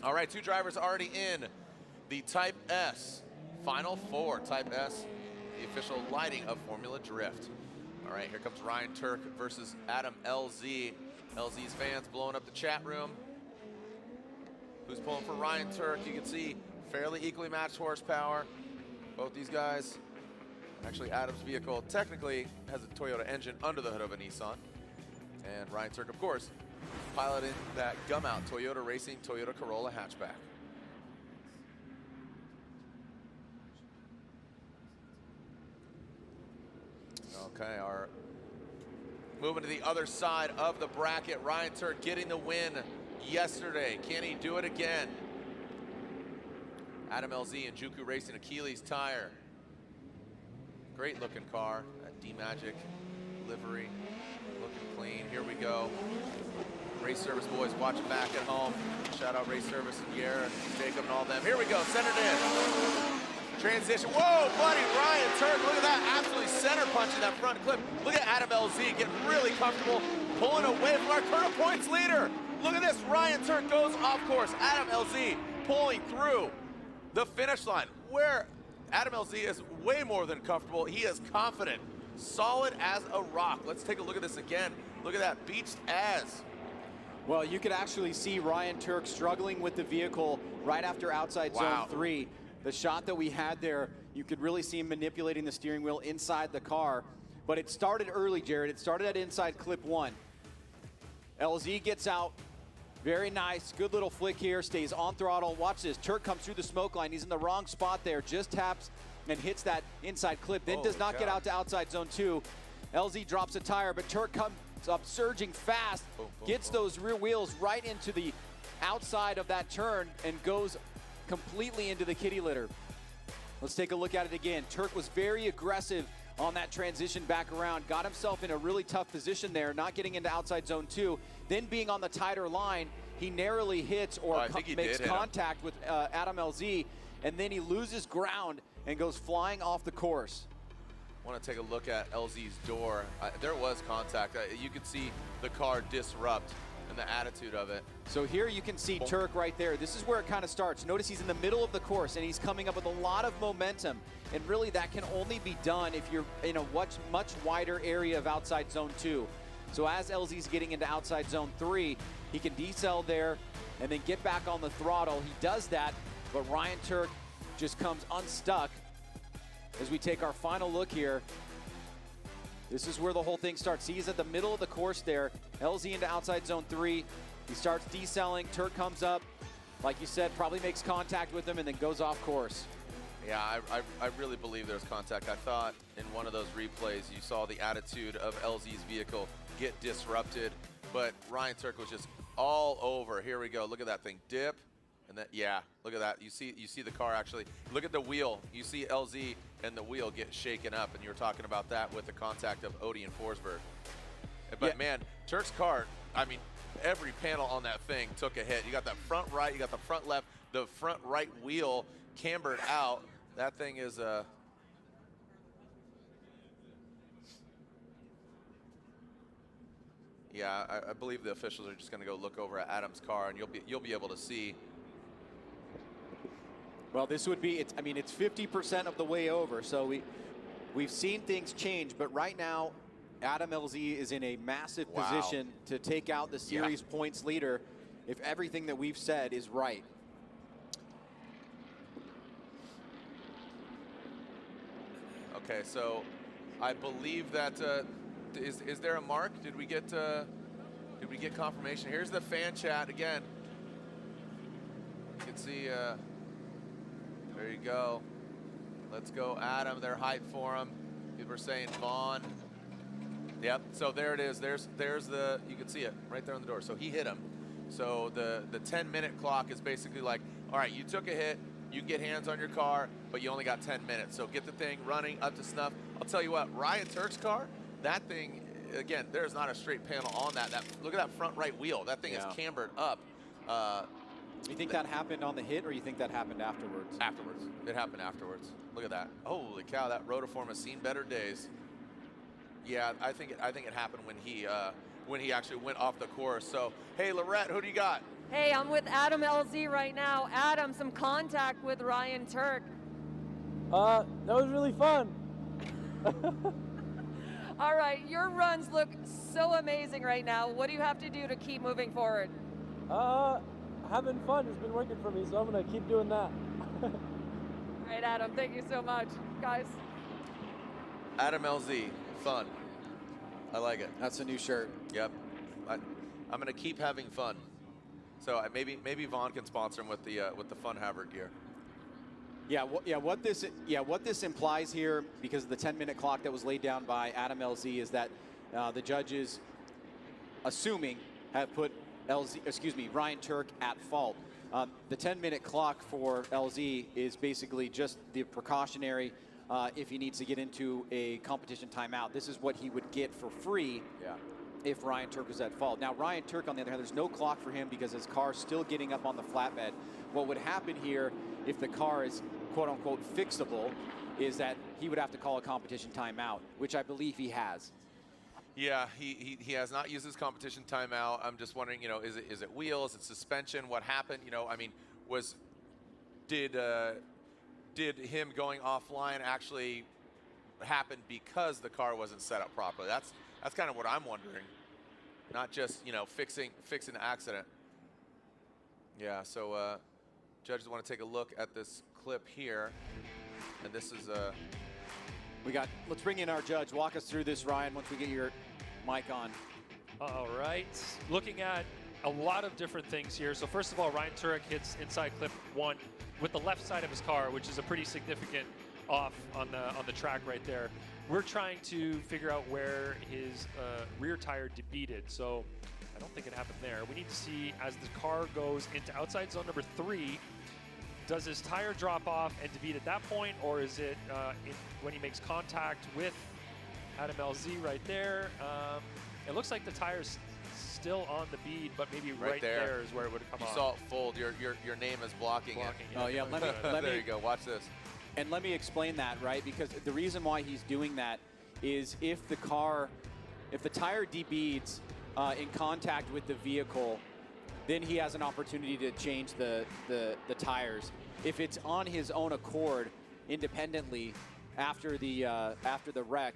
All right, 2 drivers already in the Type S Final 4. Type S, the official lighting of Formula Drift. All right, here comes Ryan Tuerck versus Adam LZ. LZ's fans blowing up the chat room. Who's pulling for Ryan Tuerck? You can see fairly equally matched horsepower. Both these guys. Actually, Adam's vehicle technically has a Toyota engine under the hood of a Nissan. And Ryan Tuerck, of course, piloting that gum-out Toyota Racing Toyota Corolla hatchback. Okay, moving to the other side of the bracket. Ryan Tuerck getting the win yesterday. Can he do it again? Adam LZ and Juku Racing Achilles tire. Great looking car. That D-Magic livery, looking clean. Here we go. Race Service boys watching back at home. Shout out Race Service and Guerra and Jacob and all them. Here we go, center it in. Transition, whoa, buddy, Ryan Tuerck, look at that, absolutely center punching that front clip. Look at Adam LZ getting really comfortable, pulling away from our current points leader. Look at this, Ryan Tuerck goes off course. Adam LZ pulling through the finish line, where Adam LZ is way more than comfortable. He is confident, solid as a rock. Let's take a look at this again. Look at that, beached as. Well, you could actually see Ryan Tuerck struggling with the vehicle right after outside zone 3. The shot that we had there, you could really see him manipulating the steering wheel inside the car. But it started early, Jared. It started at inside clip 1. LZ gets out. Very nice. Good little flick here. Stays on throttle. Watch this. Tuerck comes through the smoke line. He's in the wrong spot there. Just taps and hits that inside clip. Then does not get out to outside zone 2. LZ drops a tire, but Tuerck comes up surging fast. Gets those rear wheels right into the outside of that turn and goes completely into the kitty litter. Let's take a look at it again. Tuerck was very aggressive on that transition back around, got himself in a really tough position there, not getting into outside zone 2. Then being on the tighter line, he narrowly hits or makes contact with Adam LZ, and then he loses ground and goes flying off the course. I want to take a look at LZ's door. There was contact. You could see the car disrupt and the attitude of it. So here you can see Tuerck right there. This is where it kind of starts. Notice he's in the middle of the course and he's coming up with a lot of momentum. And really that can only be done if you're in a much wider area of outside zone 2. So as LZ's getting into outside zone 3, he can decel there and then get back on the throttle. He does that, but Ryan Tuerck just comes unstuck. As we take our final look here, this is where the whole thing starts. He's at the middle of the course there. LZ into outside zone 3. He starts decelling. Tuerck comes up. Like you said, probably makes contact with him and then goes off course. Yeah, I really believe there's contact. I thought in one of those replays you saw the attitude of LZ's vehicle get disrupted, but Ryan Tuerck was just all over. Here we go. Look at that thing. Dip. And then, yeah, look at that. You see the car actually. Look at the wheel. You see LZ and the wheel get shaken up, and you were talking about that with the contact of Odie and Forsburgz. But yeah, man, Tuerck's car, I mean, every panel on that thing took a hit. You got that front right, you got the front left, the front right wheel cambered out. That thing is yeah, I believe the officials are just going to go look over at Adam's car, and you'll be able to see. Well, this would be, I mean, it's 50% of the way over, so we've seen things change, but right now, Adam LZ is in a massive position to take out the series points leader if everything that we've said is right. Okay, so I believe that is there a mark? Did we get confirmation? Here's the fan chat again. You can see. There you go. Let's go, Adam. Their height for him. People are saying Vaughn. Yep. So there it is. There's the. You can see it right there on the door. So he hit him. So the 10-minute clock is basically like, all right, you took a hit. You can get hands on your car, but you only got 10 minutes. So get the thing running up to snuff. I'll tell you what, Ryan Tuerck's car, that thing, again, there's not a straight panel on that. Look at that front right wheel. That thing is cambered up. You think that happened on the hit, or you think that happened afterwards? Afterwards. It happened afterwards. Look at that. Holy cow, that rotiform has seen better days. Yeah, I think it happened when he actually went off the course. So, hey, Lorette, who do you got? Hey, I'm with Adam LZ right now. Adam, some contact with Ryan Tuerck. That was really fun. All right, your runs look so amazing right now. What do you have to do to keep moving forward? Having fun has been working for me, so I'm gonna keep doing that. All right, Adam, thank you so much. Guys. Adam LZ, fun. I like it. That's a new shirt. Yep. I'm gonna keep having fun. So maybe Vaughn can sponsor him with the Fun Haver gear. What this implies here, because of the 10-minute clock that was laid down by Adam LZ, is that the judges, assuming, have put Ryan Tuerck at fault. The 10-minute clock for LZ is basically just the precautionary if he needs to get into a competition timeout. This is what he would get for free. Yeah. If Ryan Tuerck was at fault. Now, Ryan Tuerck, on the other hand, there's no clock for him because his car's still getting up on the flatbed. What would happen here if the car is quote-unquote fixable is that he would have to call a competition timeout, which I believe he has. Yeah, he has not used his competition timeout. I'm just wondering, you know, is it wheels, is it suspension? What happened? You know, I mean, did him going offline actually happen because the car wasn't set up properly? That's kind of what I'm wondering. Not just, you know, fixing the accident. Yeah, so judges want to take a look at this clip here. And this is let's bring in our judge. Walk us through this, Ryan, once we get your mic on. All right, looking at a lot of different things here. So first of all, Ryan Tuerck hits inside clip 1 with the left side of his car, which is a pretty significant off on the track right there. We're trying to figure out where his rear tire debeated, so I don't think it happened there. We need to see, as the car goes into outside zone number 3, does his tire drop off and debeat at that point, or is it when he makes contact with Adam LZ right there? It looks like the tire's still on the bead, but maybe right there is where it would come off. You saw it fold. Your name is blocking it. Oh yeah, There you go. Watch this. And let me explain that, right? Because the reason why he's doing that is if the tire debeads in contact with the vehicle, then he has an opportunity to change the tires. If it's on his own accord, independently, after the wreck,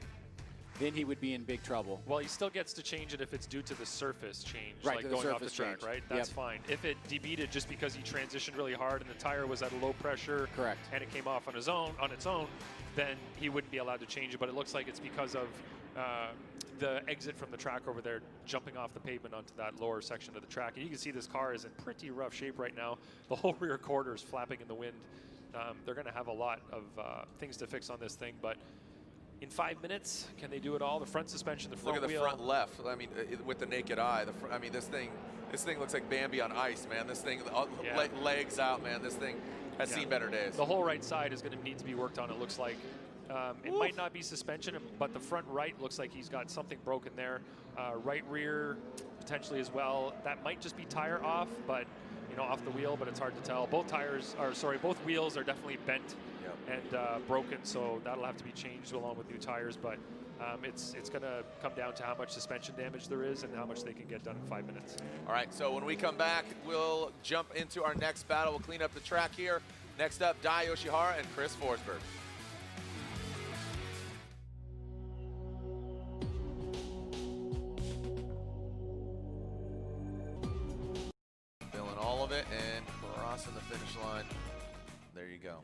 then he would be in big trouble. Well, he still gets to change it if it's due to the surface change, right, like going off the track, change. right? That's fine. If it debeated just because he transitioned really hard and the tire was at a low pressure, correct, and it came off on its own, then he wouldn't be allowed to change it. But it looks like it's because of the exit from the track over there, jumping off the pavement onto that lower section of the track. And you can see this car is in pretty rough shape right now. The whole rear quarter is flapping in the wind. They're going to have a lot of things to fix on this thing, but in 5 minutes, can they do it all? The front suspension, the front wheel. Look at the front left. I mean, with the naked eye, I mean, this thing looks like Bambi on ice, man. This thing, legs out, man. This thing has seen better days. The whole right side is going to need to be worked on, it looks like. It might not be suspension, but the front right looks like he's got something broken there. Right rear, potentially as well. That might just be tire off, but you know, off the wheel, but it's hard to tell. Both wheels are definitely bent and broken, so that'll have to be changed along with new tires. But it's going to come down to how much suspension damage there is and how much they can get done in 5 minutes. All right, so when we come back, we'll jump into our next battle. We'll clean up the track here. Next up, Dai Yoshihara and Chris Forsburgz. Feeling all of it and crossing the finish line. There you go.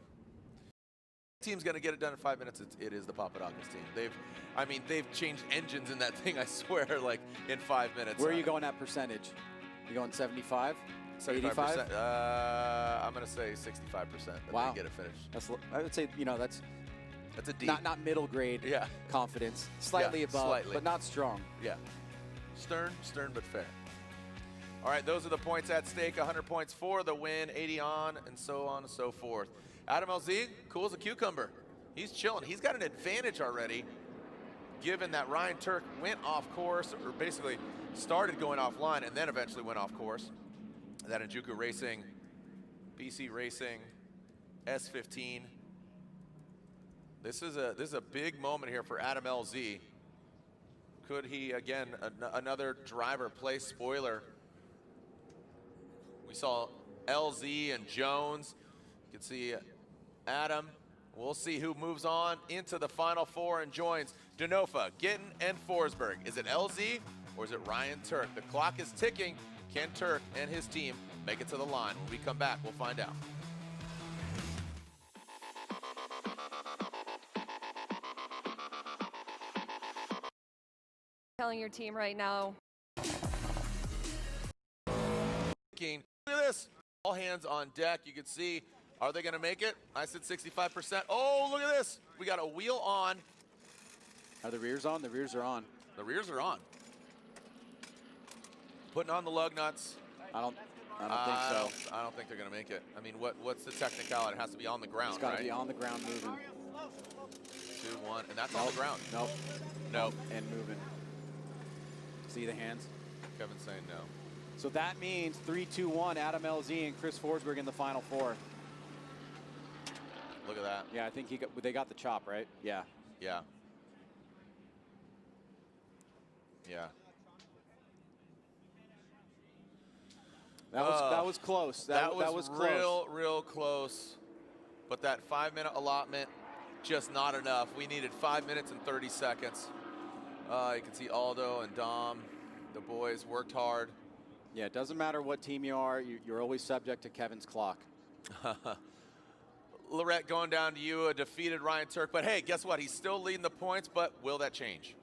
Team's going to get it done in 5 minutes. It is the Papadakis team. They've changed engines in that thing, I swear, like in 5 minutes. Where are you going at percentage? You going 75? 75%? I'm going to say 65% that wow. they get it finished. I would say, you know, that's a deep. Not middle grade confidence. Slightly above, but not strong. Yeah. Stern but fair. All right, those are the points at stake. 100 points for the win, 80 on and so forth. Adam LZ, cool as a cucumber. He's chilling. He's got an advantage already, given that Ryan Tuerck went off course, or basically started going offline and then eventually went off course. That Injuku Racing, BC Racing, S15. This is a big moment here for Adam LZ. Could he, again, another driver play spoiler We saw LZ and Jones. You can see Adam. We'll see who moves on into the Final Four and joins Denofa, Gittin, and Forsburgz. Is it LZ or is it Ryan Tuerck? The clock is ticking. Can Tuerck and his team make it to the line? When we come back, we'll find out. Telling your team right now. Look at this. All hands on deck. You can see, are they going to make it? I said 65%. Oh, look at this. We got a wheel on. Are the rears on? The rears are on. The rears are on. Putting on the lug nuts. I don't think so. I don't think they're going to make it. I mean, what's the technicality? It has to be on the ground, It's got to right? be on the ground moving. 2, 1, and that's on the ground. Nope. Nope. And moving. See the hands? Kevin's saying no. So that means 3, 2, 1, Adam LZ and Chris Forsburgz in the Final Four. Look at that. Yeah, I think they got the chop, right? Yeah. Yeah. Yeah. That was close. That was close. real close. But that 5-minute allotment, just not enough. We needed 5 minutes and 30 seconds. You can see Aldo and Dom, the boys worked hard. Yeah, it doesn't matter what team you are, you're always subject to Kevin's clock. Lorette, going down to you, a defeated Ryan Tuerck. But hey, guess what? He's still leading the points, but will that change?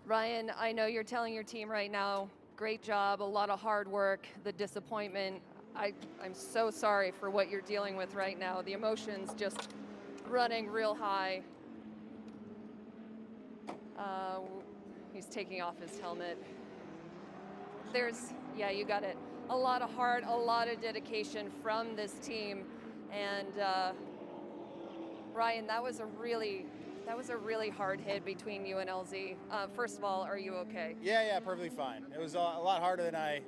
Ryan, I know you're telling your team right now, great job, a lot of hard work, the disappointment. I'm so sorry for what you're dealing with right now. The emotions just running real high. He's taking off his helmet. Yeah, you got it. A lot of heart, a lot of dedication from this team. And Ryan, that was a really hard hit between you and LZ. First of all, are you okay? Yeah, perfectly fine. It was a lot harder than I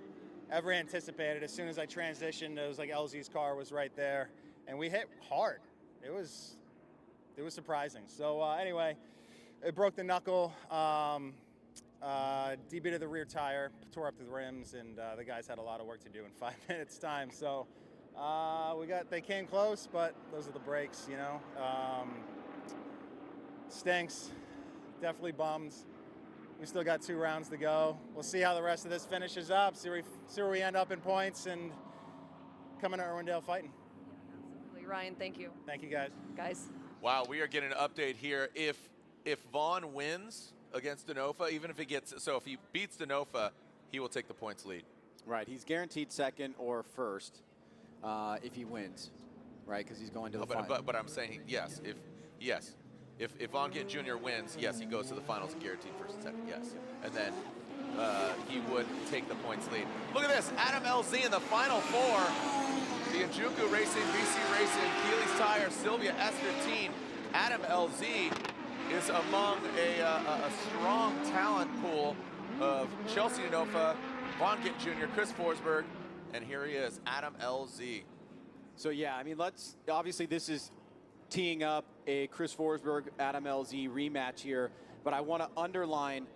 ever anticipated. As soon as I transitioned, it was like LZ's car was right there, and we hit hard. It was surprising. So anyway, it broke the knuckle, debeated the rear tire, tore up the rims, and the guys had a lot of work to do in 5 minutes time. So they came close, but those are the brakes, you know. Stinks, definitely bummed. We still got 2 rounds to go. We'll see how the rest of this finishes up, see where we end up in points, and coming to Irwindale fighting. Absolutely. Ryan, thank you. Thank you, guys. Guys. Wow, we are getting an update here. If Vaughn wins against Denofa, even if if he beats Denofa, he will take the points lead. Right, he's guaranteed second or first if he wins, right? Because he's going to the final. But I'm saying yes. If Vaughn Gittin Jr. wins, yes, he goes to the finals and guaranteed first and second, yes. And then he would take the points lead. Look at this, Adam LZ in the Final Four. The Njuku Racing, BC Racing, Keeley's Tire, Sylvia S15. Adam LZ is among a strong talent pool of Chelsea Denofa, Vaughn Gittin Jr., Chris Forsburgz, and here he is, Adam LZ. So yeah, I mean, obviously this is teeing up a Chris Forsburgz, Adam LZ rematch here, but I want to underline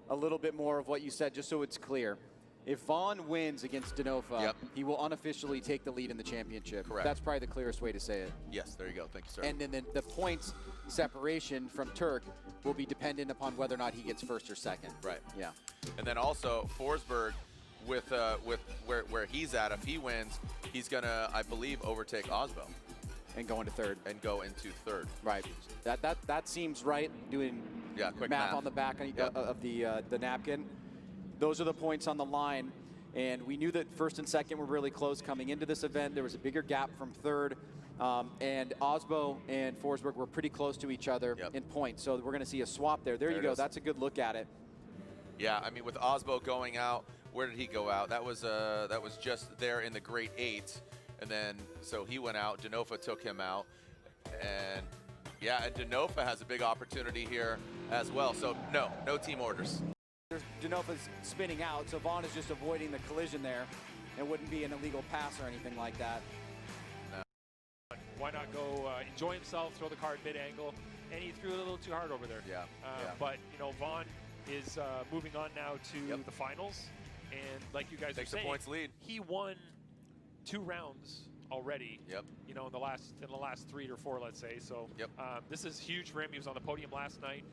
a little bit more of what you said just so it's clear. If Vaughn wins against Denofa, he will unofficially take the lead in the championship. Correct. That's probably the clearest way to say it. Yes, there you go. Thank you, sir. And then the points separation from Tuerck will be dependent upon whether or not he gets first or second. Right. Yeah. And then also Forsburgz with where he's at, if he wins, he's gonna, I believe, overtake Osbo. And go into third. And go into third. Right. That seems right. Doing quick math on the back of the napkin. Those are the points on the line. And we knew that first and second were really close coming into this event. There was a bigger gap from third. And Osbo and Forsburgz were pretty close to each other in points. So we're going to see a swap there. There you go. That's a good look at it. Yeah, I mean, with Osbo going out, where did he go out? That was just there in the Great 8. And then, so he went out. Denofa took him out. And yeah, and Denofa has a big opportunity here as well. So no team orders. Denofa's spinning out, so Vaughn is just avoiding the collision there. It wouldn't be an illegal pass or anything like that. No. Why not go enjoy himself, throw the car at mid-angle, and he threw it a little too hard over there. Yeah. But, you know, Vaughn is moving on now to the finals, And like you guys Takes are the saying, points lead. he won 2 rounds already. Yep. You know, in the last 3 or 4, let's say. So Yep. this is huge for him. He was on the podium last night.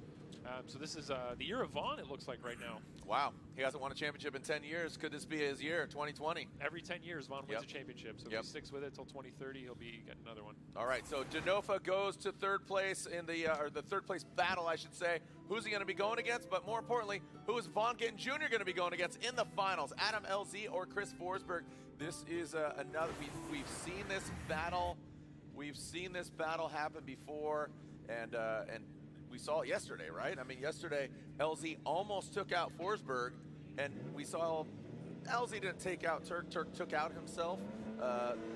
So this is the year of Vaughn, it looks like right now. Wow. He hasn't won a championship in 10 years. Could this be his year, 2020? Every 10 years, Vaughn wins Yep. a championship. So if Yep. he sticks with it till 2030, he'll be getting another one. All right, so Denofa goes to third place in the, or the third place battle, I should say. Who's he going to be going against? But more importantly, who is Vaughn Gittin Jr. going to be going against in the finals? Adam LZ or Chris Forsburgz? This is another, we've seen this battle. We've seen this battle happen before, and we saw it yesterday, right? I mean, yesterday, LZ almost took out Forsburgz, and we saw LZ didn't take out Tuerck. Tuerck took out himself.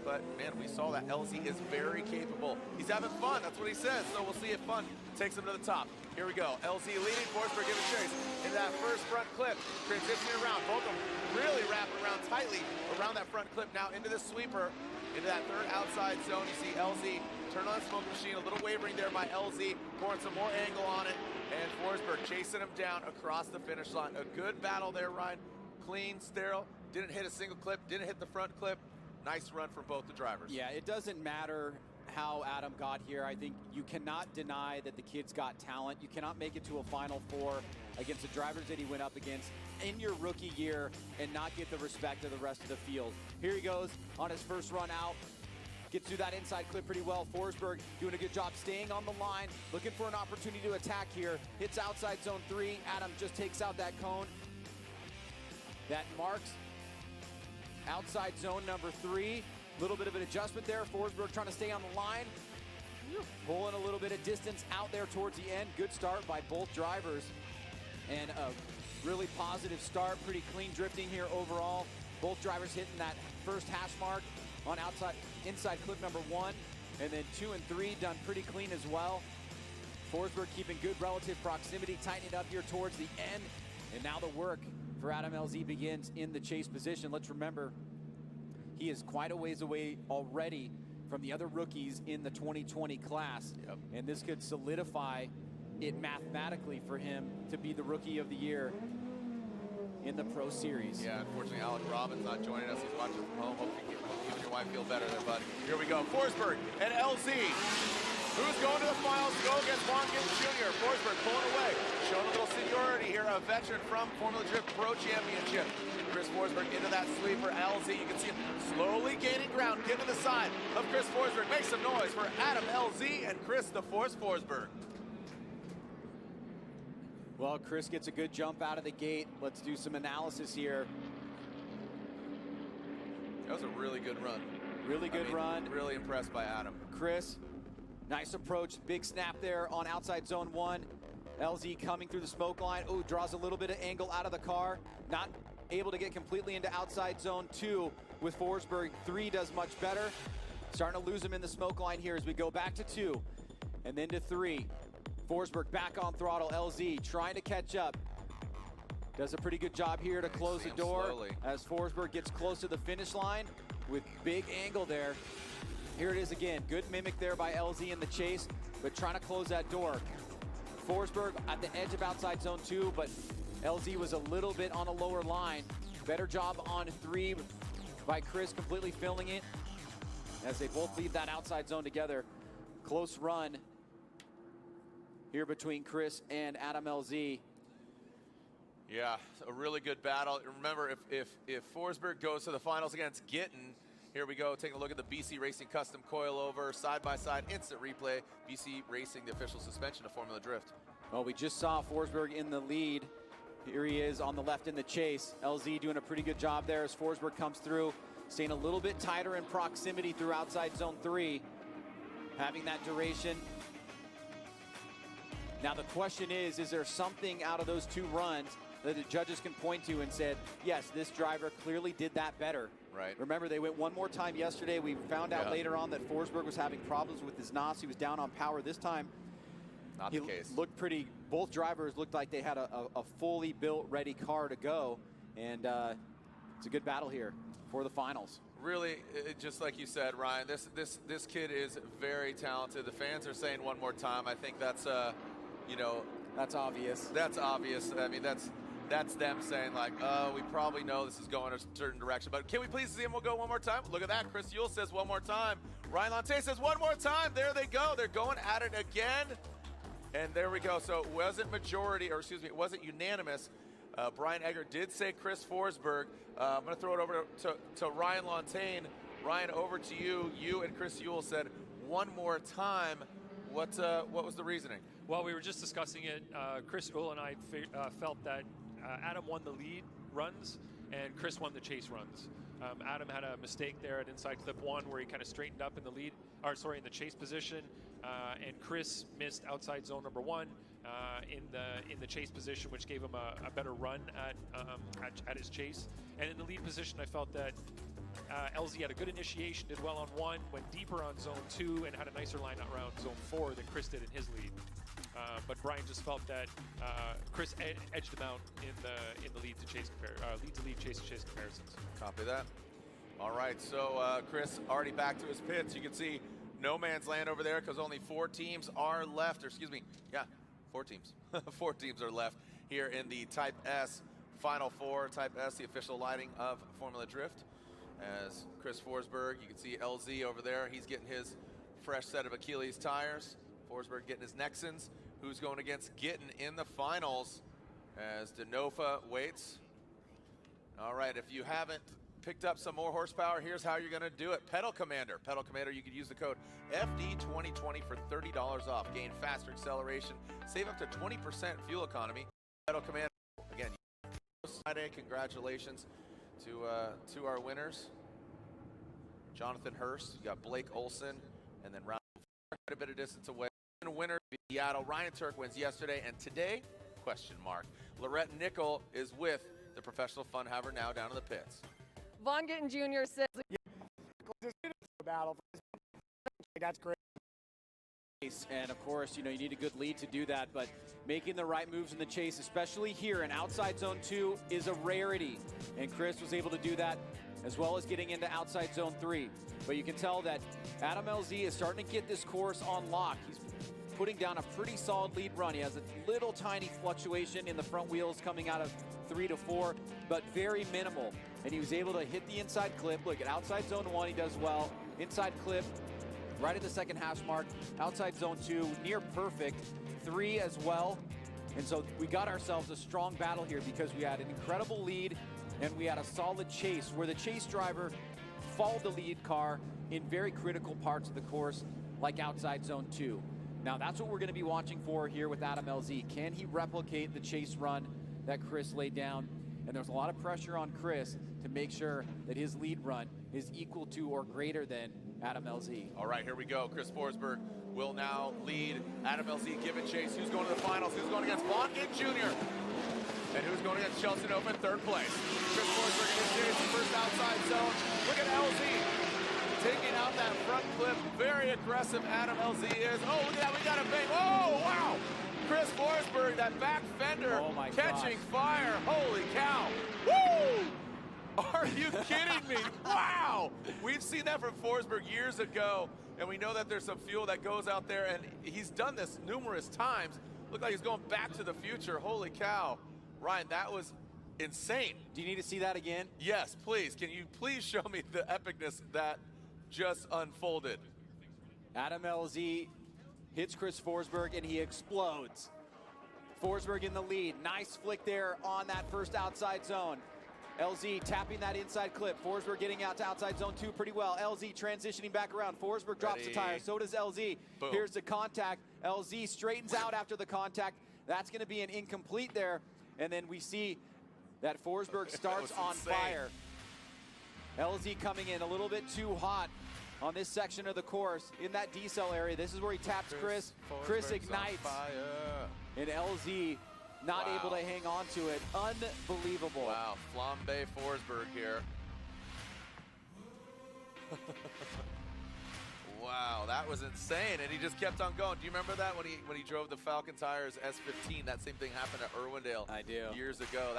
But, man, we saw that LZ is very capable. He's having fun. That's what he says. So we'll see if fun takes him to the top. Here we go. LZ leading. Forsburgz giving chase. In that first front clip, transitioning around. Both of them really wrapping around tightly around that front clip. Now into the sweeper, into that third outside zone. You see LZ turn on the smoke machine. A little wavering there by LZ. Pouring some more angle on it. And Forsburgz chasing him down across the finish line. A good battle there, Ryan. Clean, sterile. Didn't hit a single clip. Didn't hit the front clip. Nice run from both the drivers. Yeah, it doesn't matter how Adam got here. I think you cannot deny that the kid's got talent. You cannot make it to a Final Four against the drivers that he went up against in your rookie year and not get the respect of the rest of the field. Here he goes on his first run out. Gets through that inside clip pretty well. Forsburgz doing a good job staying on the line, looking for an opportunity to attack here. Hits outside zone 3. Adam just takes out that cone. That marks outside zone number 3. Little bit of an adjustment there. Forsburgz trying to stay on the line. Pulling a little bit of distance out there towards the end. Good start by both drivers. And a really positive start. Pretty clean drifting here overall. Both drivers hitting that first hash mark on inside clip number 1. And then 2 and 3 done pretty clean as well. Forsburgz keeping good relative proximity, tightening it up here towards the end. And now the work for Adam LZ begins in the chase position. Let's remember, he is quite a ways away already from the other rookies in the 2020 class. Yep. And this could solidify it mathematically for him to be the rookie of the year in the Pro Series. Yeah, unfortunately, Alec Robbins not joining us. He's watching from home. Hope you and your wife feel better there, bud. Here we go. Forsburgz and LZ. Who's going to the finals to go against Vaughn Gittin Jr.? Forsburgz pulling away. Showing a little seniority here. A veteran from Formula Drift Pro Championship. Chris Forsburgz into that sweeper. LZ, you can see him slowly gaining ground, getting to the side of Chris Forsburgz. Make some noise for Adam LZ and Chris the Force Forsburgz. Well, Chris gets a good jump out of the gate. Let's do some analysis here. That was a really good run. Really good run. Really impressed by Adam. Chris, nice approach. Big snap there on outside zone 1. LZ coming through the smoke line. Ooh, draws a little bit of angle out of the car. Not able to get completely into outside zone 2 with Forsburgz. 3 does much better. Starting to lose him in the smoke line here as we go back to 2 and then to 3. Forsburgz back on throttle. LZ trying to catch up. Does a pretty good job here to close the door slowly as Forsburgz gets close to the finish line with big angle there. Here it is again. Good mimic there by LZ in the chase, but trying to close that door. Forsburgz at the edge of outside zone 2, but LZ was a little bit on a lower line. Better job on 3 by Chris, completely filling it as they both leave that outside zone together. Close run here between Chris and Adam LZ. Yeah, a really good battle. Remember, if Forsburgz goes to the finals against Gittin, here we go, taking a look at the BC Racing custom coilover, side-by-side instant replay. BC Racing, the official suspension of Formula Drift. Well, we just saw Forsburgz in the lead. Here he is on the left in the chase. LZ doing a pretty good job there as Forsburgz comes through, staying a little bit tighter in proximity through outside zone 3, having that duration. Now the question is there something out of those 2 runs that the judges can point to and said, yes, this driver clearly did that better. Right. Remember, they went one more time yesterday. We found out later on that Forsburgz was having problems with his NOS. He was down on power this time. Not the case. Looked pretty, both drivers looked like they had a fully built, ready car to go. And it's a good battle here for the finals. Really, just like you said, Ryan, this kid is very talented. The fans are saying one more time. I think that's, you know, that's obvious. That's obvious. I mean, that's that's them saying like, oh, we probably know this is going a certain direction, but can we please see him? We'll go one more time. Look at that. Chris Yule says one more time. Ryan Lantain says one more time. There they go. They're going at it again. And there we go. So it wasn't majority, or excuse me, it wasn't unanimous. Brian Egger did say Chris Forsburgz. I'm going to throw it over to Ryan Lantain. Ryan, over to you. You and Chris Yule said one more time. What was the reasoning? Well, we were just discussing it. Chris Yule and I felt that Adam won the lead runs and Chris won the chase runs. Adam had a mistake there at inside clip 1 where he kind of straightened up in the lead, or sorry, in the chase position, and Chris missed outside zone number 1 in the chase position, which gave him a better run at his chase. And in the lead position, I felt that LZ had a good initiation, did well on 1, went deeper on zone 2, and had a nicer line around zone 4 than Chris did in his lead. But Brian just felt that Chris edged him out in the lead to lead chase to chase comparisons. Copy that. All right, so Chris already back to his pits. You can see no man's land over there because only 4 teams are left, or excuse me, yeah, 4 teams. 4 teams are left here in the Type S Final 4. Type S, the official lighting of Formula Drift. As Chris Forsburgz, you can see LZ over there. He's getting his fresh set of Achilles tires. Forsburgz getting his Nexans. Who's going against Gittin in the finals as Denofa waits. All right, if you haven't picked up some more horsepower, here's how you're going to do it. Pedal Commander. Pedal Commander, you could use the code FD2020 for $30 off. Gain faster acceleration. Save up to 20% fuel economy. Pedal Commander, again, Friday, congratulations to our winners. Jonathan Hurst, you got Blake Olson, and then round quite a bit of distance away. Winner, Seattle. Ryan Tuerck wins yesterday, and today, question mark. Lorette Nickel is with the professional fun haver now down in the pits. Von Gittin Jr. says, Battle. That's great. And of course, you need a good lead to do that, but making the right moves in the chase, especially here in outside zone 2, is a rarity. And Chris was able to do that, as well as getting into outside zone 3. But you can tell that Adam LZ is starting to get this course on lock. He's putting down a pretty solid lead run. He has a little tiny fluctuation in the front wheels coming out of 3 to 4, but very minimal. And he was able to hit the inside clip. Look at outside zone 1, he does well. Inside clip, right at the second hash mark. Outside zone 2, near perfect. 3 as well. And so we got ourselves a strong battle here because we had an incredible lead and we had a solid chase where the chase driver followed the lead car in very critical parts of the course, like outside zone 2. Now that's what we're going to be watching for here with Adam LZ. Can he replicate the chase run that Chris laid down? And there's a lot of pressure on Chris to make sure that his lead run is equal to or greater than Adam LZ. All right, here we go. Chris Forsburgz will now lead Adam LZ given chase. Who's going to the finals? Who's going against Von Gittin Jr.? And who's going against Chelsea Denofa in 3rd place? Chris Forsburgz in his chase, the first outside zone. Look at LZ. Taking out that front clip, very aggressive Adam LZ is. Oh, look at that, we got a bang. Oh, wow. Chris Forsburgz, that back fender catching fire. Holy cow. Woo! Are you kidding me? Wow. We've seen that from Forsburgz years ago, and we know that there's some fuel that goes out there, and he's done this numerous times. Looked like he's going back to the future. Holy cow. Ryan, that was insane. Do you need to see that again? Yes, please. Can you please show me the epicness that just unfolded? Adam LZ hits Chris Forsburgz and he explodes. Forsburgz in the lead. Nice flick there on that first outside zone. LZ tapping that inside clip. Forsburgz getting out to outside zone 2 pretty well. LZ transitioning back around. Forsburgz drops the tire. So does LZ. Boom. Here's the contact. LZ straightens out after the contact. That's going to be an incomplete there. And then we see that Forsburgz starts on fire. LZ coming in a little bit too hot on this section of the course in that decel area. This is where he taps Chris. Chris ignites. And LZ not able to hang on to it. Unbelievable. Wow, Flambe Forsburgz here. Wow, that was insane, and he just kept on going. Do you remember that when he drove the Falcon Tires S15? That same thing happened at Irwindale. I do. Years ago.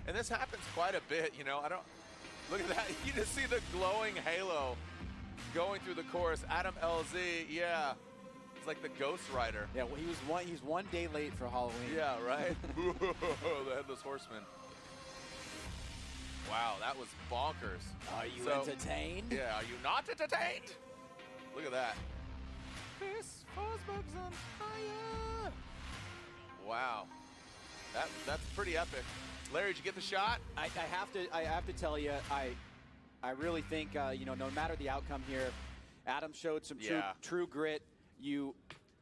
And this happens quite a bit, you know. Look at that. You just see the glowing halo going through the course. Adam LZ, yeah. He's like the Ghost Rider. Yeah, well, he's one day late for Halloween. Yeah, right? The Headless Horseman. Wow, that was bonkers. Are you entertained? Yeah, are you not entertained? Look at that. Chris Forsburgz on fire. Wow. That's pretty epic. Larry, did you get the shot? I have to tell you, I really think no matter the outcome here, Adam showed some true grit. You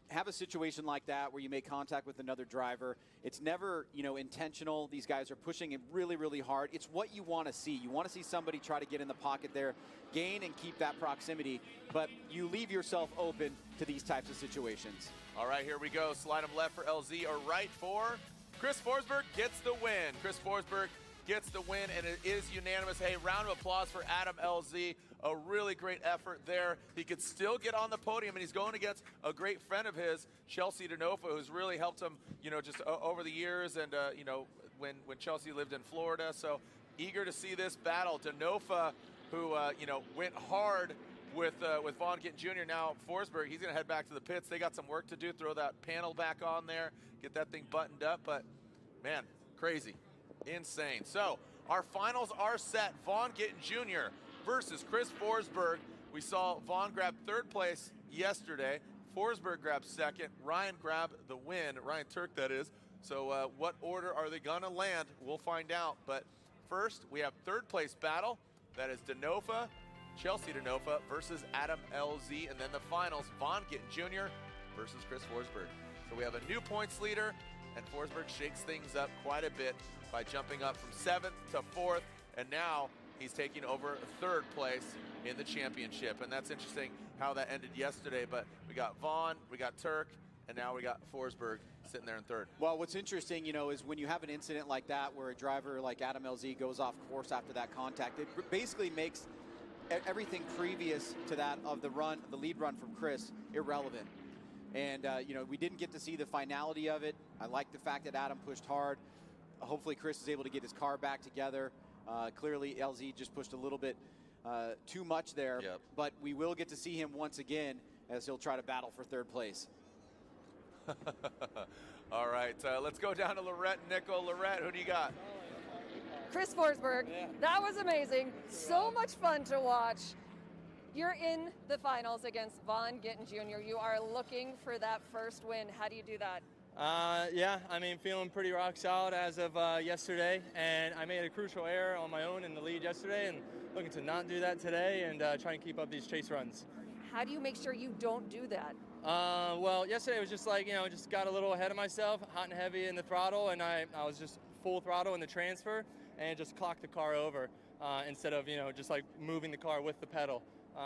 have a situation like that where you make contact with another driver. It's never intentional. These guys are pushing it really, really hard. It's what you want to see. You want to see somebody try to get in the pocket there, gain and keep that proximity, but you leave yourself open to these types of situations. All right, here we go. Slide him left for LZ or right for Chris Forsburgz gets the win. Chris Forsburgz gets the win, and it is unanimous. Hey, round of applause for Adam LZ. A really great effort there. He could still get on the podium, and he's going against a great friend of his, Chelsea Denofa, who's really helped him, just over the years, and when Chelsea lived in Florida. So eager to see this battle. Denofa, who went hard with Vaughn Gittin Jr. Now Forsburgz, he's going to head back to the pits. They got some work to do. Throw that panel back on there, get that thing buttoned up. But man, crazy, insane. So our finals are set. Vaughn Gittin Jr. versus Chris Forsburgz. We saw Vaughn grab third place yesterday. Forsburgz grabbed second. Ryan grabbed the win. Ryan Tuerck, that is. So what order are they going to land? We'll find out. But first, we have third place battle. That is Denofa, Chelsea Denofa versus Adam LZ. And then the finals, Vaughn Gittin Jr. versus Chris Forsburgz. So we have a new points leader, and Forsburgz shakes things up quite a bit by jumping up from 7th to 4th. And now he's taking over third place in the championship. And that's interesting how that ended yesterday. But we got Vaughn, we got Tuerck, and now we got Forsburgz sitting there in third. Well, what's interesting, is when you have an incident like that where a driver like Adam LZ goes off course after that contact, it basically makes everything previous to that of the lead run from Chris, irrelevant. And, we didn't get to see the finality of it. I like the fact that Adam pushed hard. Hopefully Chris is able to get his car back together. Clearly LZ just pushed a little bit too much there, but we will get to see him once again as he'll try to battle for third place. All right, let's go down to Lorette Nickel. Lorette, who do you got? Chris Forsburgz, that was amazing. So much fun to watch. You're in the finals against Vaughn Gittin Jr. You are looking for that first win. How do you do that? Yeah, feeling pretty rock solid as of yesterday, and I made a crucial error on my own in the lead yesterday, and looking to not do that today and try and keep up these chase runs. How do you make sure you don't do that? Well, yesterday was just like, just got a little ahead of myself, hot and heavy in the throttle, and I was just full throttle in the transfer and just clocked the car over instead of, just like moving the car with the pedal,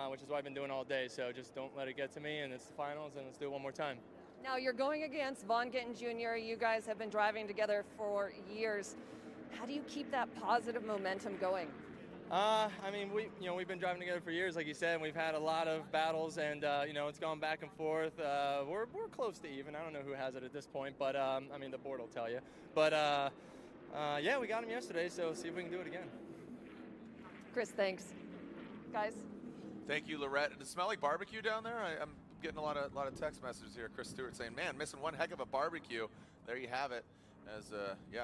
which is what I've been doing all day. So just don't let it get to me, and it's the finals, and let's do it one more time. Now you're going against Vaughn Gittin Jr. You guys have been driving together for years. How do you keep that positive momentum going? We've been driving together for years, like you said, and we've had a lot of battles, and it's gone back and forth. We're close to even. I don't know who has it at this point, but the board will tell you. But yeah, we got him yesterday, so see if we can do it again. Chris, thanks, guys. Thank you, Lorette. Does it smell like barbecue down there? I'm getting a lot of text messages here. Chris Stewart saying, "Man, missing one heck of a barbecue." There you have it. As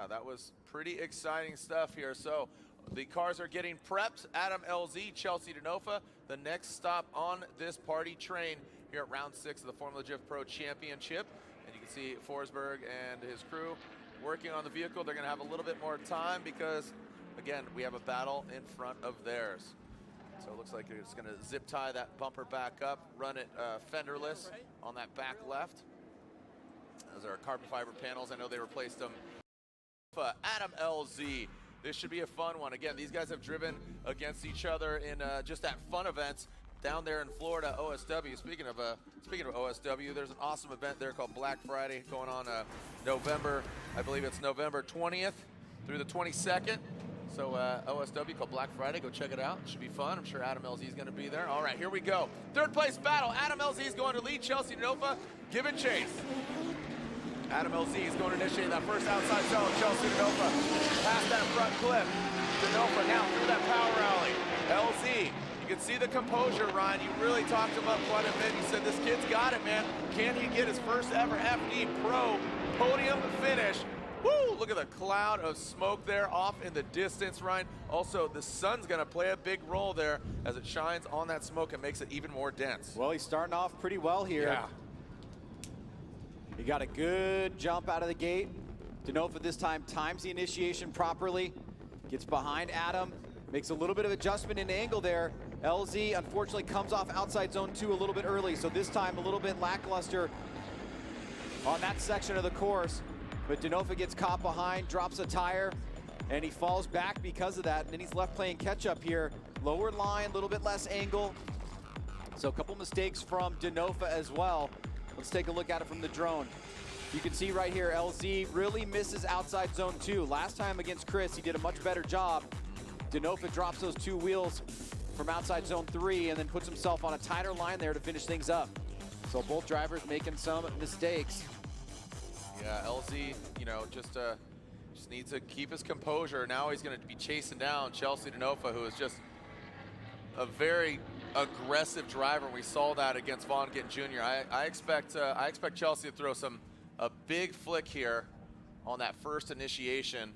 that was pretty exciting stuff here. So the cars are getting prepped. Adam LZ, Chelsea Denofa, the next stop on this party train here at round 6 of the Formula Drift Pro Championship. And you can see Forsburgz and his crew working on the vehicle. They're going to have a little bit more time because, again, we have a battle in front of theirs. So it looks like it's going to zip tie that bumper back up, run it fenderless on that back left. Those are carbon fiber panels. I know they replaced them. Adam LZ. This should be a fun one. Again, these guys have driven against each other in just at fun events down there in Florida, OSW. Speaking of OSW, there's an awesome event there called Black Friday going on November, I believe it's November 20th through the 22nd. So OSW called Black Friday. Go check it out. It should be fun. I'm sure Adam LZ is going to be there. All right, here we go. Third place battle. Adam LZ is going to lead. Chelsea Denofa giving chase. Adam LZ is going to initiate that first outside zone. Chelsea Denofa past that front clip. Denofa now through that power alley. LZ You can see the composure, Ryan. You really talked him up quite a bit. You said, this kid's got it, man. Can he get his first ever FD Pro podium finish? Woo! Look at the cloud of smoke there off in the distance, Ryan. Also, the sun's going to play a big role there as it shines on that smoke and makes it even more dense. Well, he's starting off pretty well here. Yeah. He got a good jump out of the gate. Denofa this time times the initiation properly. Gets behind Adam. Makes a little bit of adjustment in angle there. LZ unfortunately comes off outside zone 2 a little bit early, so this time a little bit lackluster on that section of the course. But Denofa gets caught behind, drops a tire, and he falls back because of that. And then he's left playing catch up here. Lower line, a little bit less angle. So a couple mistakes from Denofa as well. Let's take a look at it from the drone. You can see right here, LZ really misses outside zone 2. Last time against Chris, he did a much better job. Denofa drops those 2 wheels from outside zone 3 and then puts himself on a tighter line there to finish things up. So both drivers making some mistakes. Yeah, LZ, you know, just needs to keep his composure. Now he's going to be chasing down Chelsea Denofa, who is just a very aggressive driver. We saw that against Von Gittin Jr. I expect Chelsea to throw a big flick here on that first initiation.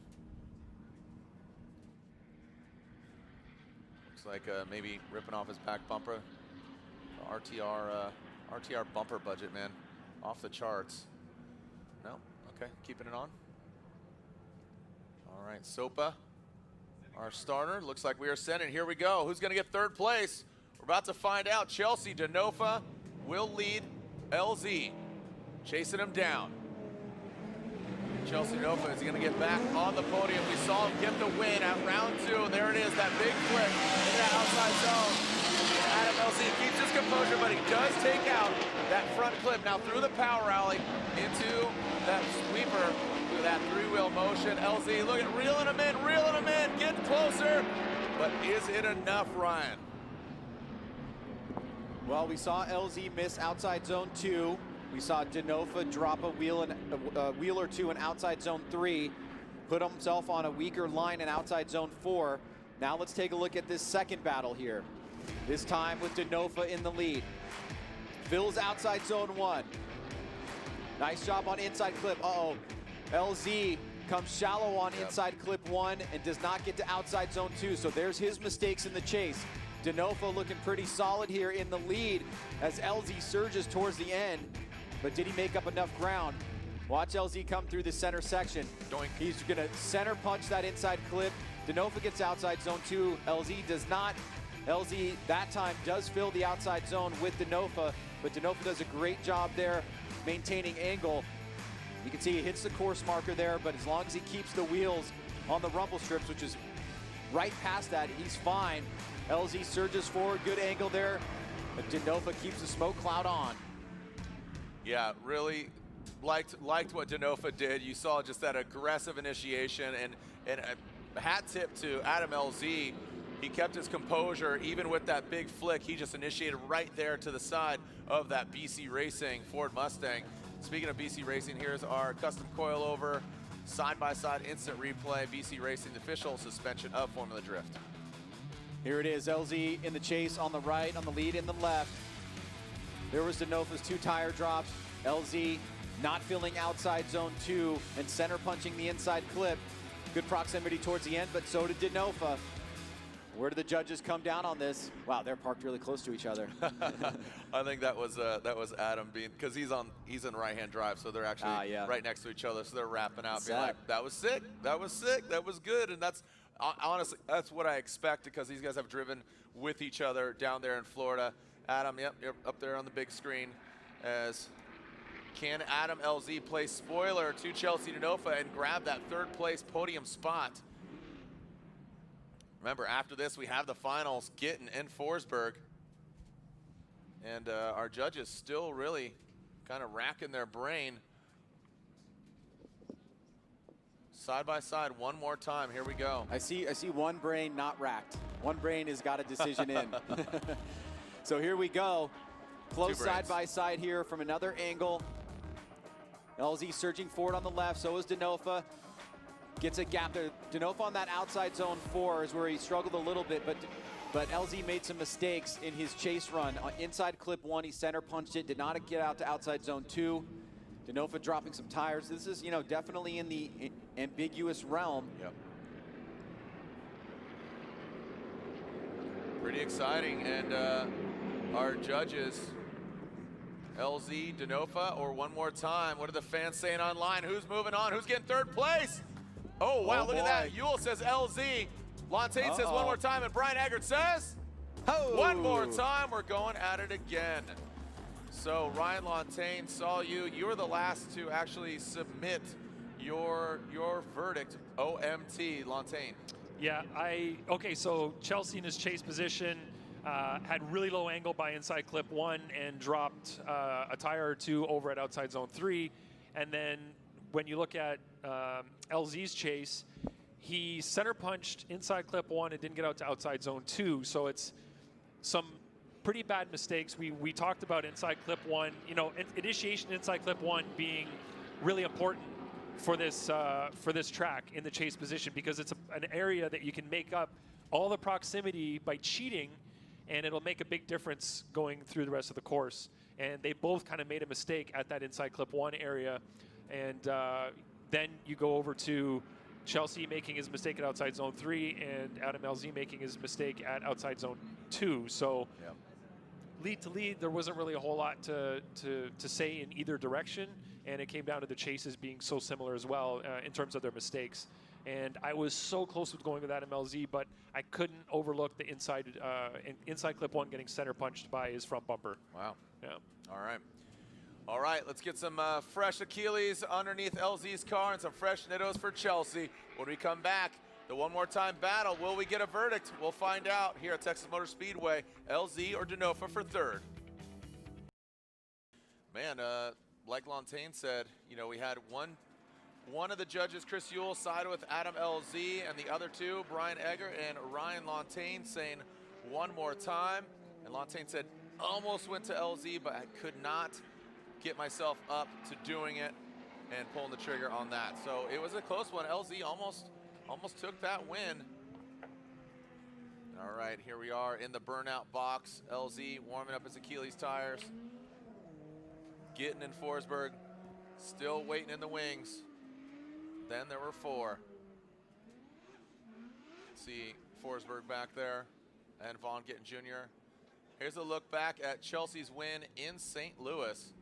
Looks like maybe ripping off his back bumper. RTR bumper budget, man, off the charts. No? Okay, keeping it on. All right, Sopa, our starter. Looks like we are sending. Here we go. Who's going to get third place? We're about to find out. Chelsea Denofa will lead LZ, chasing him down. Chelsea Denofa is going to get back on the podium. We saw him get the win at round 2. There it is, that big flip in that outside zone. Adam LZ keeps his composure, but he does take out that front clip. Now through the power alley into that sweeper with that 3-wheel motion. LZ, look at reeling him in, getting closer. But is it enough, Ryan? Well, we saw LZ miss outside zone 2. We saw Denofa drop a wheel or 2 in outside zone 3, put himself on a weaker line in outside zone 4. Now let's take a look at this second battle here. This time with Denofa in the lead. Phil's outside zone 1. Nice job on inside clip. Uh-oh. LZ comes shallow on inside clip 1 and does not get to outside zone 2. So there's his mistakes in the chase. Denofa looking pretty solid here in the lead as LZ surges towards the end. But did he make up enough ground? Watch LZ come through the center section. Doink. He's gonna center punch that inside clip. Denofa gets outside zone 2. LZ does not. LZ that time does fill the outside zone with Denofa, but Denofa does a great job there maintaining angle. You can see he hits the course marker there, but as long as he keeps the wheels on the rumble strips, which is right past that, he's fine. LZ surges forward, good angle there, but Denofa keeps the smoke cloud on. Yeah, really liked what Denofa did. You saw just that aggressive initiation, and a hat tip to Adam LZ. He kept his composure even with that big flick. He just initiated right there to the side of that BC Racing Ford Mustang. Speaking of BC Racing, here's our custom coilover side-by-side instant replay. BC Racing, the official suspension of Formula Drift. Here it is, LZ in the chase on the right, on the lead in the left. There was Denofa's 2 tire drops. LZ not filling outside zone 2 and center punching the inside clip. Good proximity towards the end, but so did Denofa. Where do the judges come down on this? Wow, they're parked really close to each other. I think that was Adam being, because he's in right-hand drive, so they're actually right next to each other, so they're wrapping out, being like, that was sick, that was sick, that was good, and that's honestly that's what I expected, because these guys have driven with each other down there in Florida. Adam, yep, you're up there on the big screen. As can Adam LZ play spoiler to Chelsea Denofa and grab that third place podium spot? Remember, after this, we have the finals, Gittin and Forsburgz. And our judges still really kind of racking their brain. Side by side, one more time. Here we go. I see one brain not racked. One brain has got a decision in. So here we go. Close side by side here from another angle. LZ surging forward on the left, so is Denofa. Gets a gap there. Denofa on that outside zone 4 is where he struggled a little bit, but But LZ made some mistakes in his chase run. Inside clip 1, he center punched it, did not get out to outside zone 2. Denofa dropping some tires. This is, you know, definitely in the ambiguous realm. Yep. Pretty exciting, and our judges, LZ, Denofa, or one more time. What are the fans saying online? Who's moving on? Who's getting third place? Oh, wow, look at that. Yule says LZ. Lantain says one more time, and Brian Eggert says one more time. We're going at it again. So Ryan Lantain saw you. You were the last to actually submit your verdict. OMT, Lantain. Yeah, okay, so Chelsea in his chase position had really low angle by inside clip 1 and dropped a tire or 2 over at outside zone 3. And then when you look at LZ's chase, he center punched inside clip 1 and didn't get out to outside zone 2. So it's some pretty bad mistakes. We talked about inside clip 1, you know, initiation inside clip 1 being really important for this track in the chase position, because it's an area that you can make up all the proximity by cheating, and it'll make a big difference going through the rest of the course. And they both kind of made a mistake at that inside clip 1 area, and then you go over to Chelsea making his mistake at outside zone 3 and Adam LZ making his mistake at outside zone 2. So yep. Lead to lead, there wasn't really a whole lot to say in either direction, and it came down to the chases being so similar as well in terms of their mistakes. And I was so close with going with Adam LZ, but I couldn't overlook the inside clip 1 getting center punched by his front bumper. Wow. Yeah. All right, let's get some fresh Achilles underneath LZ's car and some fresh Nittos for Chelsea. When we come back, the one more time battle, will we get a verdict? We'll find out here at Texas Motor Speedway. LZ or Denofa for third. Man, like Lantain said, you know, we had one of the judges, Chris Yule, sided with Adam LZ, and the other two, Brian Eggert and Ryan Lantain, saying one more time. And Lantain said, almost went to LZ, but I could not get myself up to doing it and pulling the trigger on that. So it was a close one. LZ almost took that win. All right, here we are in the burnout box. LZ warming up his Achilles tires. Getting in Forsburgz, still waiting in the wings. Then there were 4. See Forsburgz back there and Vaughn Gittin Jr. Here's a look back at Chelsea's win in St. Louis.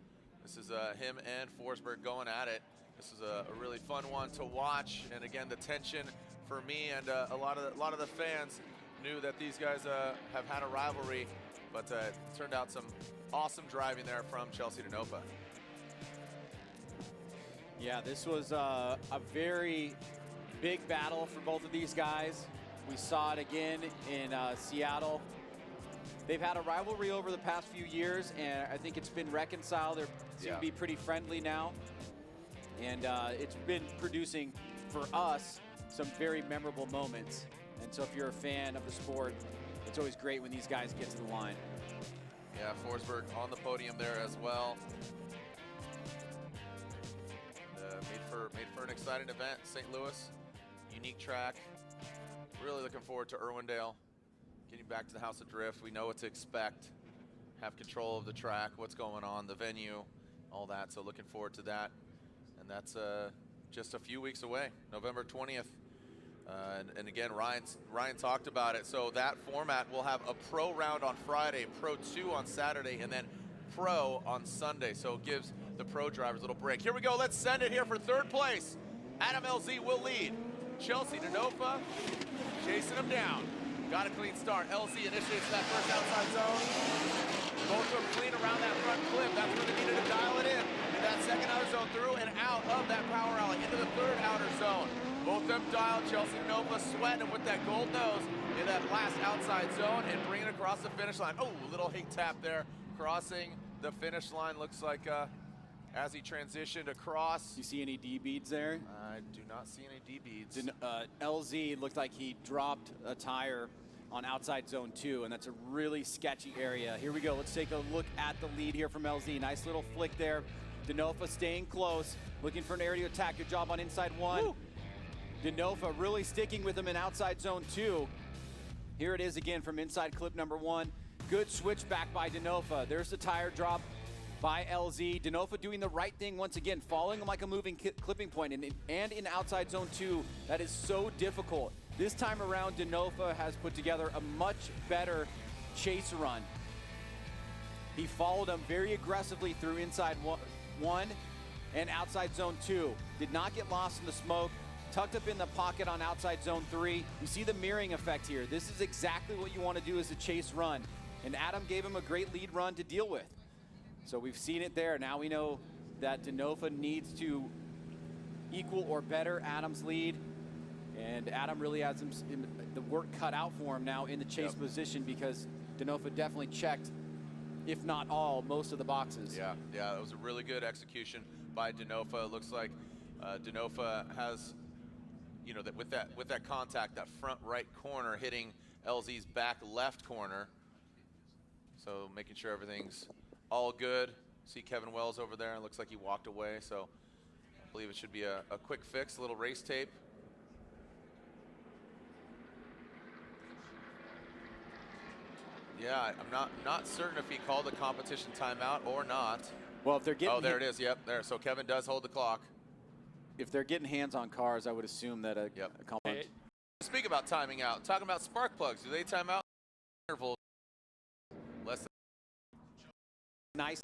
This is him and Forsburgz going at it. This is a really fun one to watch, and again, the tension for me and a lot of the fans knew that these guys have had a rivalry, but it turned out some awesome driving there from Chelsea Denofa. Yeah, this was a very big battle for both of these guys. We saw it again in Seattle. They've had a rivalry over the past few years, and I think it's been reconciled. They seem to be pretty friendly now. And it's been producing, for us, some very memorable moments. And so if you're a fan of the sport, it's always great when these guys get to the line. Yeah, Forsburgz on the podium there as well. Made for an exciting event. St. Louis, unique track. Really looking forward to Irwindale. Getting back to the House of Drift. We know what to expect. Have control of the track, what's going on, the venue, all that. So looking forward to that. And that's just a few weeks away, November 20th. And again, Ryan talked about it. So that format will have a pro round on Friday, pro 2 on Saturday, and then pro on Sunday. So it gives the pro drivers a little break. Here we go. Let's send it here for third place. Adam LZ will lead. Chelsea Denofa chasing him down. Got a clean start. LZ initiates that first outside zone. Both of them clean around that front clip. That's where they needed to dial it in. And that second outer zone through and out of that power alley into the third outer zone. Both of them dialed. Chelsea Denofa sweating with that gold nose in that last outside zone and bringing it across the finish line. Oh, little hate tap there. Crossing the finish line. Looks like as he transitioned across. You see any D beads there? I do not see any D beads. LZ looked like he dropped a tire on outside zone 2, and that's a really sketchy area. Here we go. Let's take a look at the lead here from LZ. Nice little flick there. Denofa staying close, looking for an area to attack. Good job on inside 1. Woo! Denofa really sticking with him in outside zone 2. Here it is again from inside clip number 1. Good switchback by Denofa. There's the tire drop by LZ. Denofa doing the right thing once again, following like a moving clipping point, and in outside zone 2, that is so difficult. This time around, Denofa has put together a much better chase run. He followed him very aggressively through inside 1 and outside zone 2. Did not get lost in the smoke. Tucked up in the pocket on outside zone 3. You see the mirroring effect here. This is exactly what you want to do as a chase run. And Adam gave him a great lead run to deal with. So we've seen it there. Now we know that Denofa needs to equal or better Adam's lead. And Adam really has the work cut out for him now in the chase position, because Denofa definitely checked, if not all, most of the boxes. Yeah, it was a really good execution by Denofa. It looks like Denofa has, you know, that with that contact, that front right corner hitting LZ's back left corner. So making sure everything's all good. See Kevin Wells over there. It looks like he walked away. So I believe it should be a quick fix, a little race tape. Yeah, I'm not certain if he called a competition timeout or not. Well, if they're getting... Oh, there it is. Yep, there. So Kevin does hold the clock. If they're getting hands on cars, I would assume that a comment. Speak about timing out. Talking about spark plugs. Do they time out? Interval less than nice.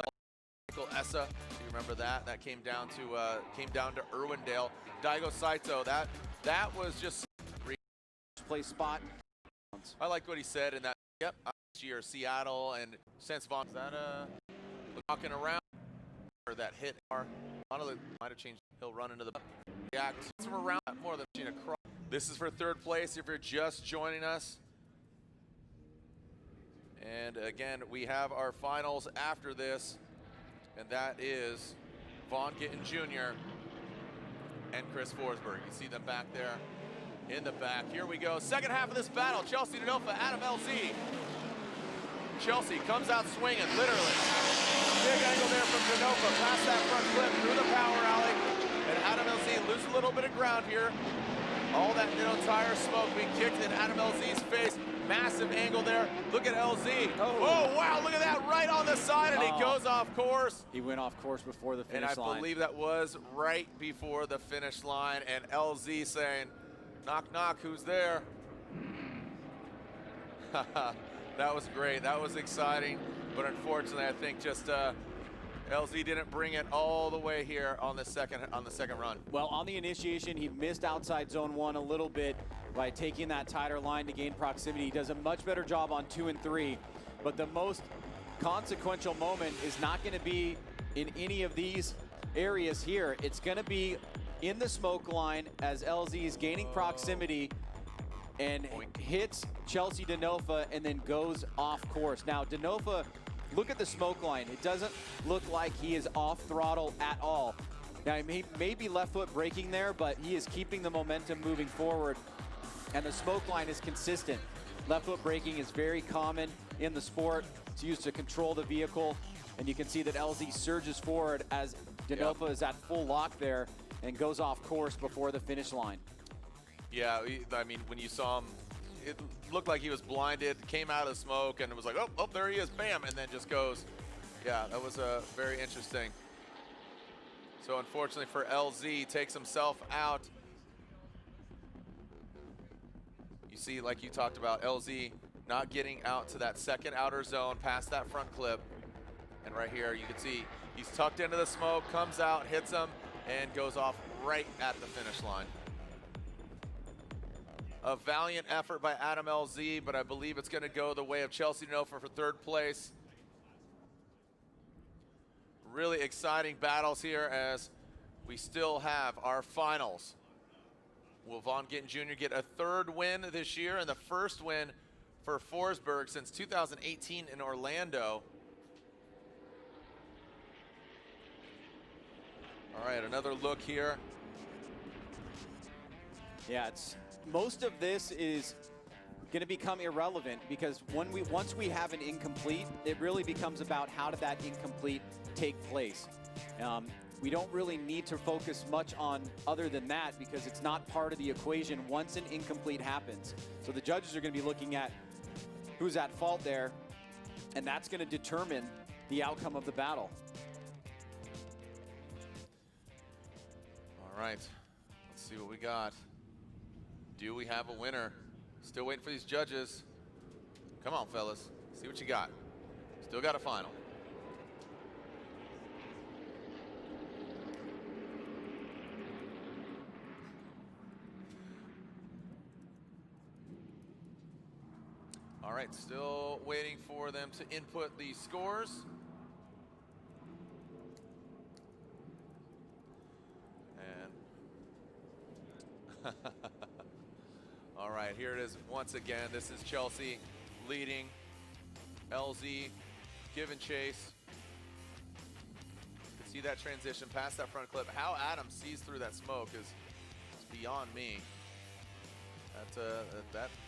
Michael Essa, do you remember that? That came down to Irwindale. Daigo Saito. That was just play spot. I liked what he said in that. Yep. Year Seattle and since Vaughn. Is that walking around or that hit? Honestly, might have changed. He'll run into the from around more than across. This is for third place if you're just joining us. And again, we have our finals after this, and that is Vaughn Gittin Jr. and Chris Forsburgz. You see them back there in the back. Here we go. Second half of this battle. Chelsea Denofa, Adam LZ. Chelsea comes out swinging, literally. Big angle there from Denofa, past that front clip, through the power alley. And Adam LZ loses a little bit of ground here. All that tire smoke being kicked in Adam LZ's face. Massive angle there. Look at LZ. Oh, wow, look at that, right on the side, and he goes off course. He went off course before the finish line. And I believe that was right before the finish line, and LZ saying, knock, knock, who's there? That was great. That was exciting. But unfortunately, I think just LZ didn't bring it all the way here on the second run. Well, on the initiation, he missed outside zone 1 a little bit by taking that tighter line to gain proximity. He does a much better job on 2 and 3. But the most consequential moment is not going to be in any of these areas here. It's going to be in the smoke line as LZ is gaining proximity and hits Chelsea Denofa and then goes off course. Now, Denofa, look at the smoke line. It doesn't look like he is off throttle at all. Now, he may be left foot braking there, but he is keeping the momentum moving forward, and the smoke line is consistent. Left foot braking is very common in the sport. It's used to control the vehicle, and you can see that LZ surges forward as Denofa is at full lock there and goes off course before the finish line. Yeah, I mean, when you saw him, it looked like he was blinded, came out of the smoke, and it was like, oh, there he is, bam, and then just goes. Yeah, that was very interesting. So unfortunately for LZ, takes himself out. You see, like you talked about, LZ not getting out to that second outer zone, past that front clip. And right here, you can see he's tucked into the smoke, comes out, hits him, and goes off right at the finish line. A valiant effort by Adam LZ, but I believe it's going to go the way of Chelsea Denofa for third place. Really exciting battles here as we still have our finals. Will Vaughn Gittin Jr. get a third win this year and the first win for Forsburgz since 2018 in Orlando? All right, another look here. Yeah, most of this is going to become irrelevant because once we have an incomplete, it really becomes about how did that incomplete take place. We don't really need to focus much on other than that because it's not part of the equation once an incomplete happens. So the judges are going to be looking at who's at fault there, and that's going to determine the outcome of the battle. All right, let's see what we got. Do we have a winner? Still waiting for these judges. Come on, fellas, see what you got. Still got a final. All right, still waiting for them to input the scores. And all right, here it is once again. This is Chelsea leading, LZ giving chase. You can see that transition past that front clip. How Adam sees through that smoke is beyond me.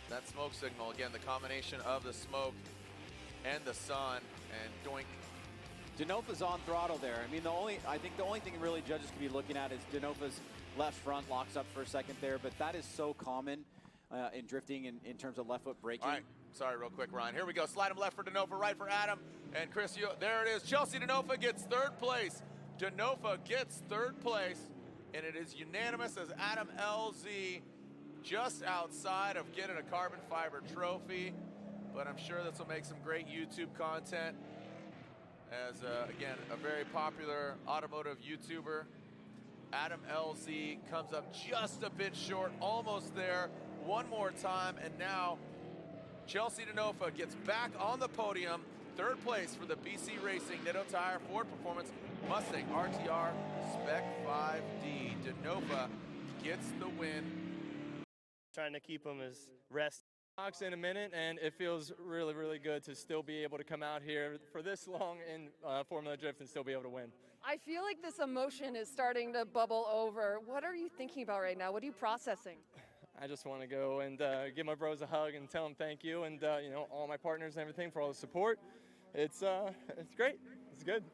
That smoke signal, again, the combination of the smoke and the sun, and doink. Denofa's on throttle there. I mean, I think the only thing really judges could be looking at is Denofa's left front locks up for a second there, but that is so common in drifting in terms of left foot braking. All right, sorry, real quick, Ryan. Here we go. Slide him left for Denofa, right for Adam. And Chris, there it is. Chelsea Denofa gets third place. Denofa gets third place, and it is unanimous as Adam LZ just outside of getting a carbon fiber trophy. But I'm sure this will make some great YouTube content as, again, a very popular automotive YouTuber. Adam LZ comes up just a bit short, almost there. One more time, and now Chelsea Denofa gets back on the podium. Third place for the BC Racing Nitto Tire Ford Performance Mustang RTR Spec 5D. Denofa gets the win. Trying to keep them as rest box in a minute, and it feels really, really good to still be able to come out here for this long in Formula Drift and still be able to win. I feel like this emotion is starting to bubble over. What are you thinking about right now? What are you processing? I just want to go and give my bros a hug and tell them thank you, and you know, all my partners and everything for all the support. It's great. It's good.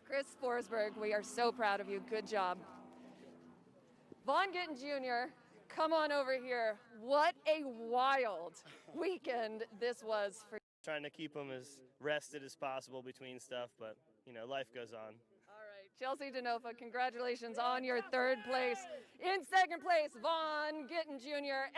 Chris Forsburgz, we are so proud of you. Good job. Vaughn Gittin Jr., come on over here. What a wild weekend this was for you. Trying to keep them as rested as possible between stuff, but you know, life goes on. All right, Chelsea Denofa, congratulations on your third place. In second place, Vaughn Gittin Jr.